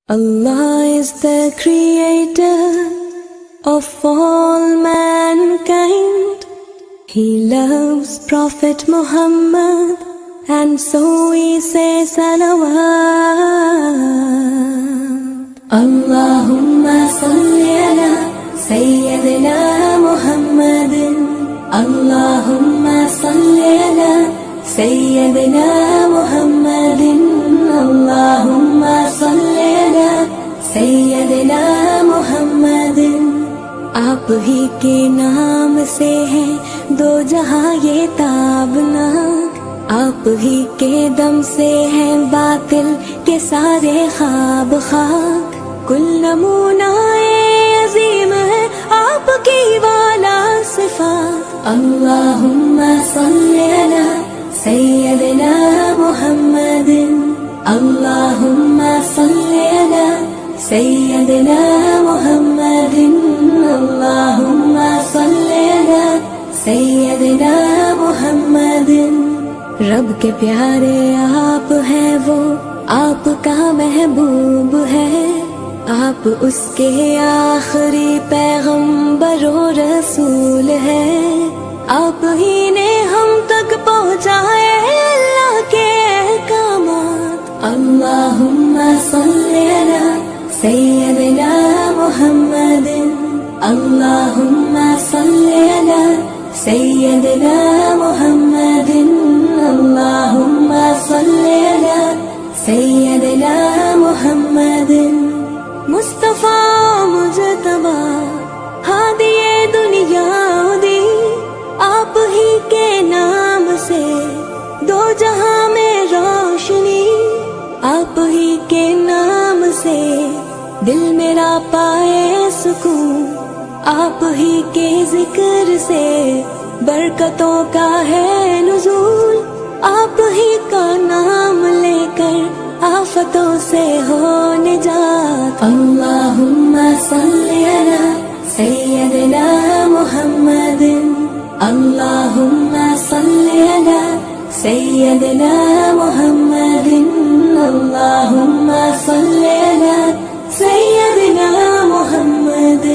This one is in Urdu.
Allah is the creator of all mankind. He loves Prophet Muhammad, and so we say salawat. Allahumma salli ala Sayyidina Muhammadin. Allahumma salli ala Sayyidina Muhammadin. Allahumma salli ala Sayyidina Muhammadin. آپ ہی کے نام سے ہے دو جہاں یہ تابناک، آپ ہی کے دم سے ہے باطل کے سارے خواب خاک. کل نمونہ عظیم ہے آپ کی والا صفات. اللہم صلی علی سیدنا محمد. اللہم صلی علی سیدنا محمد. اللہم صلی علی سیدنا محمد. رب کے پیارے آپ ہیں، وہ آپ کا محبوب ہے، آپ اس کے آخری پیغمبر و رسول ہے. آپ ہی نے ہم تک پہنچائے اللہ کے احکامات. اللہم صلی علی سیدنا محمد. اللہم صلی علی سیدنا محمد. اللہم صلی علی سیدنا محمد. مصطفیٰ مجتبی ہادی دنیا دی، آپ ہی کے نام سے دو جہاں میں روشنی، آپ ہی کے نام سے دل میرا پائے سکون، آپ ہی کے ذکر سے برکتوں کا ہے نزول. آپ ہی کا نام لے کر آفتوں سے ہو نجات. اللہم صلی علی سیدنا محمد. اللہم صلی علی سیدنا محمد. اللہم صلی علی سیدنا محمد.